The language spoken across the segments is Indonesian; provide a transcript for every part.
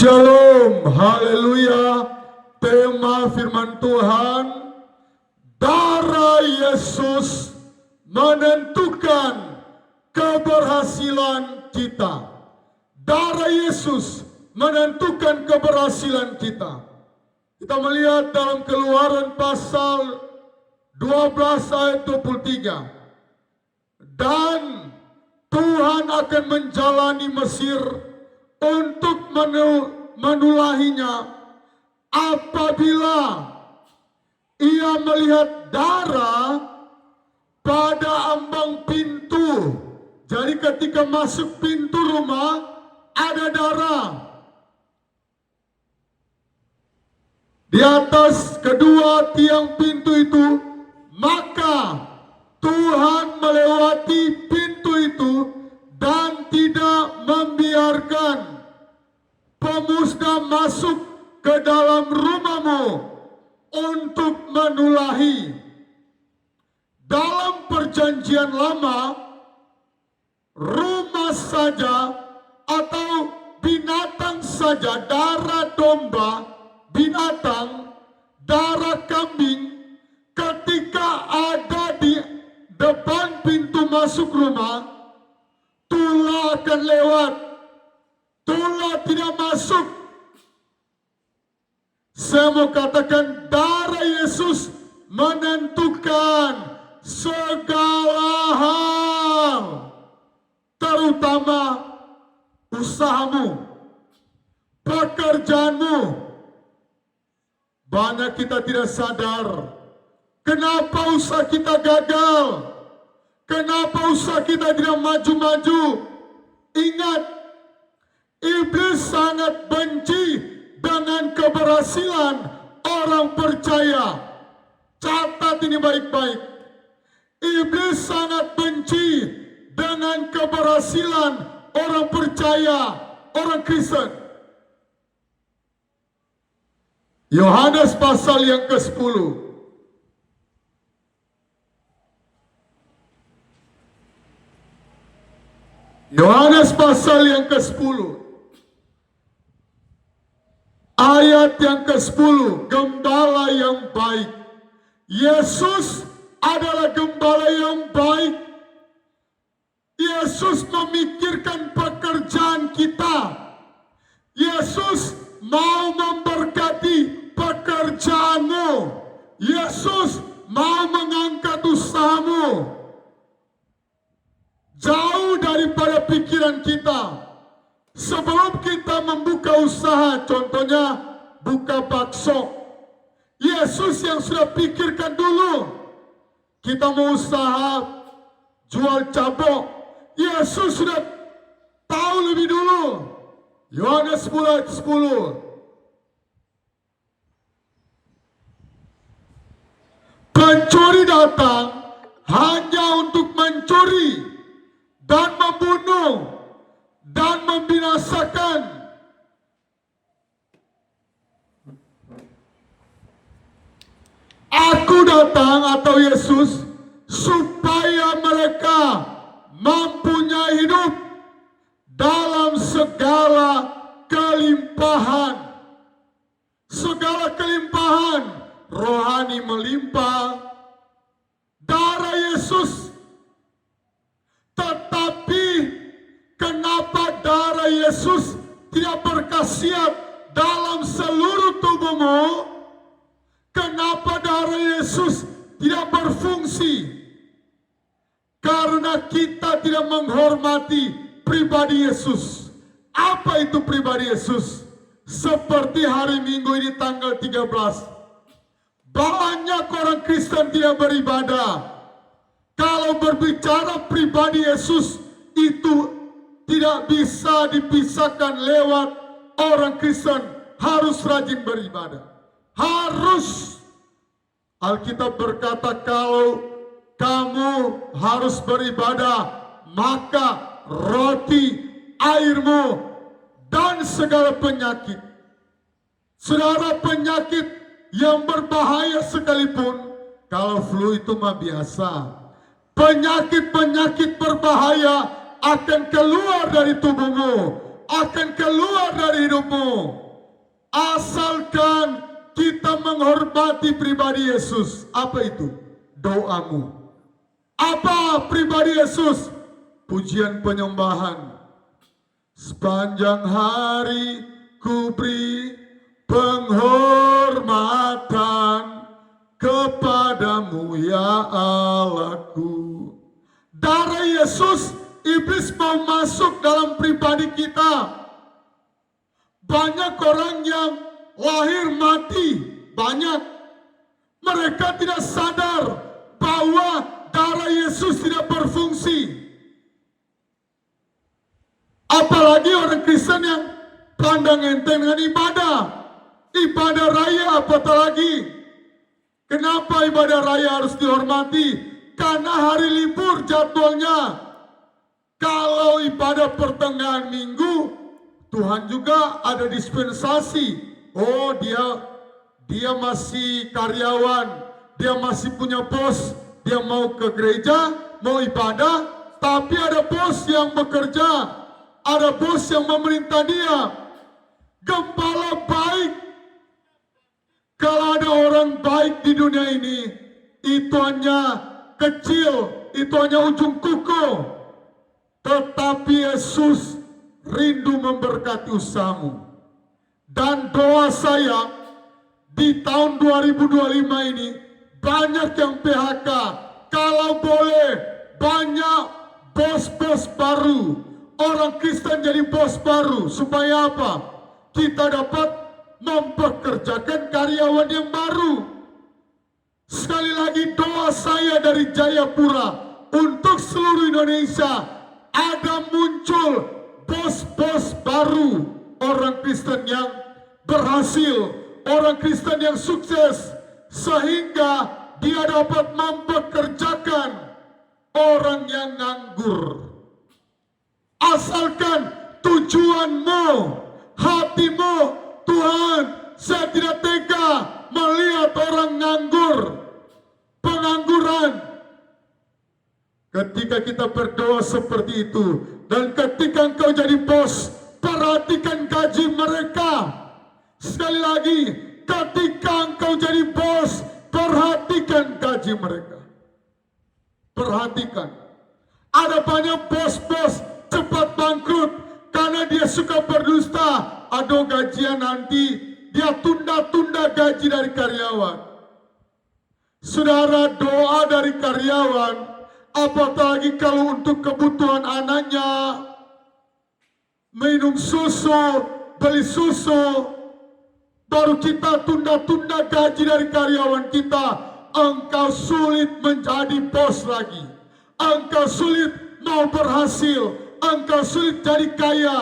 Shalom, haleluya. Tema firman Tuhan, darah Yesus menentukan keberhasilan kita. Darah Yesus menentukan keberhasilan kita. Kita melihat dalam Keluaran pasal 12 ayat 23. Dan Tuhan akan menjalani Mesir untuk menulahinya apabila ia melihat darah pada ambang pintu. Jadi ketika masuk pintu rumah ada darah. Di atas kedua tiang pintu itu, maka Tuhan melewati pintu itu dan tidak membiarkan pemusnah masuk ke dalam rumahmu untuk menulahi. Dalam perjanjian lama, rumah saja atau binatang saja, darah domba, binatang, darah kambing, ketika ada di depan pintu masuk rumah, tulah akan lewat. Tulah tidak masuk. Saya mau katakan darah Yesus menentukan segala hal, terutama usahamu, pekerjaanmu. Banyak kita tidak sadar kenapa usaha kita gagal, kenapa usaha kita tidak maju-maju. Ingat, iblis sangat benci dengan keberhasilan orang percaya. Catat ini baik-baik. Iblis sangat benci dengan keberhasilan orang percaya, orang Kristen. Yohanes pasal yang ke-10. Yohanes pasal yang ke-10. Ayat yang ke-10, gembala yang baik. Yesus adalah gembala yang baik. Yesus memikirkan pekerjaan kita. Yesus mau memberkati pekerjaanmu. Yesus mau mengangkat usahamu. Jauh daripada pikiran kita. Sebelum kita membuka usaha, contohnya buka bakso, Yesus yang sudah pikirkan dulu. Kita mau usaha jual cabok, Yesus sudah tahu lebih dulu. Yohanes 10 ayat 10. Pencuri datang hanya untuk mencuri dan membunuh dan membinasakan. Aku datang, atau Yesus, supaya mereka mempunyai hidup dalam segala kelimpahan. Segala kelimpahan rohani melimpah. Darah Yesus. Tetapi kenapa darah Yesus tidak berkhasiat dalam seluruh tubuhmu? Kenapa darah Yesus tidak berfungsi? Karena kita tidak menghormati pribadi Yesus. Apa itu pribadi Yesus? Seperti hari Minggu ini tanggal 13. Banyak orang Kristen tidak beribadah. Kalau berbicara pribadi Yesus, itu tidak bisa dipisahkan lewat orang Kristen harus rajin beribadah. Harus. Alkitab berkata kalau kamu harus beribadah, maka roti, airmu, dan segala penyakit. Saudara, penyakit yang berbahaya sekalipun, kalau flu itu mah biasa. Penyakit-penyakit berbahaya akan keluar dari tubuhmu. akan keluar dari hidupmu. Asalkan kita menghormati pribadi Yesus. Apa itu? Doamu. Apa pribadi Yesus? Pujian penyembahan. Sepanjang hari ku beri penghormatan kepadamu ya Allahku. Darah Yesus, iblis mau masuk dalam pribadi kita. Banyak orang yang lahir mati, banyak. Mereka tidak sadar bahwa darah Yesus tidak berfungsi. Apalagi orang Kristen yang pandang enteng dengan ibadah raya, apatah lagi. Kenapa ibadah raya harus dihormati? Karena hari libur jadwalnya. Kalau ibadah pertengahan minggu, Tuhan juga ada dispensasi. Oh, dia masih karyawan, dia masih punya bos, dia mau ke gereja, mau ibadah, tapi ada bos yang bekerja, ada bos yang memerintah dia. Gembala baik, kalau ada orang baik di dunia ini, itu hanya kecil, itu hanya ujung kuku. Tetapi Yesus rindu memberkati usahamu. Dan doa saya di tahun 2025 ini, banyak yang PHK. Kalau boleh, banyak bos-bos baru. Orang Kristen jadi bos baru. Supaya apa? Kita dapat mempekerjakan karyawan yang baru. Sekali lagi doa saya dari Jayapura untuk seluruh Indonesia, ada muncul bos-bos baru, orang Kristen yang berhasil, orang Kristen yang sukses, sehingga dia dapat mempekerjakan orang yang nganggur. Asalkan tujuanmu, hatimu, Tuhan, saya tidak tega melihat orang nganggur, pengangguran. Ketika kita berdoa seperti itu, dan ketika engkau jadi bos, perhatikan gaji mereka. Sekali lagi, ketika engkau jadi bos, perhatikan gaji mereka. Perhatikan. Ada banyak bos-bos cepat bangkrut karena dia suka berdusta. Aduh, gajian nanti, dia tunda-tunda gaji dari karyawan. Saudara, doa dari karyawan, apalagi kalau untuk kebutuhan anaknya, minum susu, beli susu, baru kita tunda-tunda gaji dari karyawan kita, engkau sulit menjadi bos lagi. Engkau sulit mau berhasil, engkau sulit jadi kaya,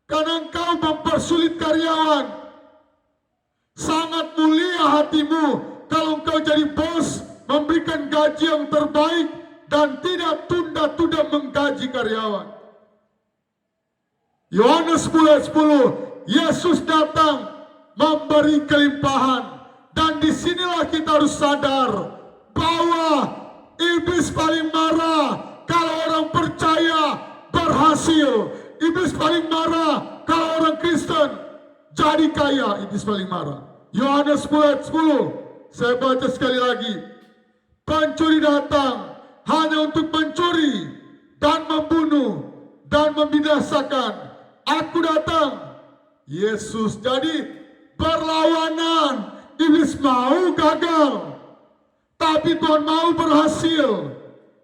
karena engkau mempersulit karyawan. Sangat mulia hatimu kalau engkau jadi bos, memberikan gaji yang terbaik dan tidak tunda-tunda menggaji karyawan. Yohanes 10 ayat 10, Yesus datang memberi kelimpahan, dan disinilah kita harus sadar bahwa iblis paling marah kalau orang percaya berhasil. Iblis paling marah kalau orang Kristen jadi kaya. Iblis paling marah. Yohanes 10 ayat 10, saya baca sekali lagi. Pencuri datang hanya untuk mencuri dan membunuh dan membinasakan. Aku datang, Yesus, jadi berlawanan. Iblis mau gagal, tapi Tuhan mau berhasil.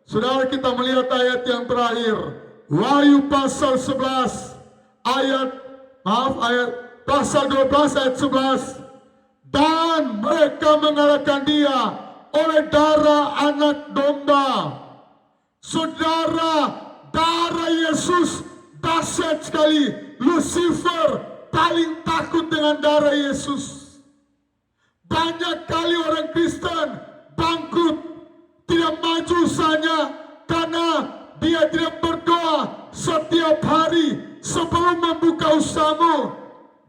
Saudara, kita melihat ayat yang terakhir, Wahyu pasal 11 pasal 12 ayat 11. Dan mereka mengalahkan dia oleh darah anak domba. Saudara, darah Yesus dahsyat sekali. Lucifer paling takut dengan darah Yesus. Banyak kali orang Kristen bangkrut, tidak maju usahanya, karena dia tidak berdoa setiap hari sebelum membuka usahamu.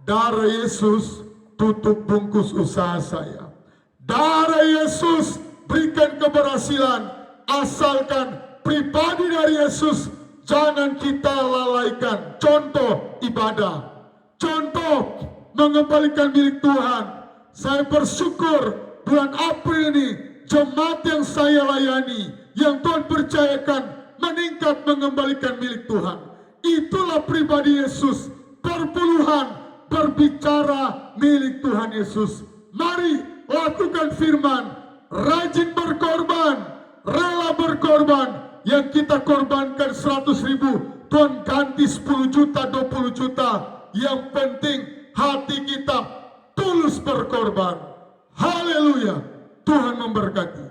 Darah Yesus tutup bungkus usaha saya. Darah Yesus berikan keberhasilan, asalkan pribadi dari Yesus jangan kita lalaikan contoh ibadah, contoh mengembalikan milik Tuhan. Saya bersyukur bulan April ini jemaat yang saya layani, yang Tuhan percayakan meningkat mengembalikan milik Tuhan. Itulah pribadi Yesus, perpuluhan berbicara milik Tuhan Yesus. Mari lakukan firman, rajin berkorban, rela berkorban. Yang kita korbankan 100.000, Tuhan ganti 10 juta, 20 juta. Yang penting hati kita tulus berkorban. Haleluya, Tuhan memberkati.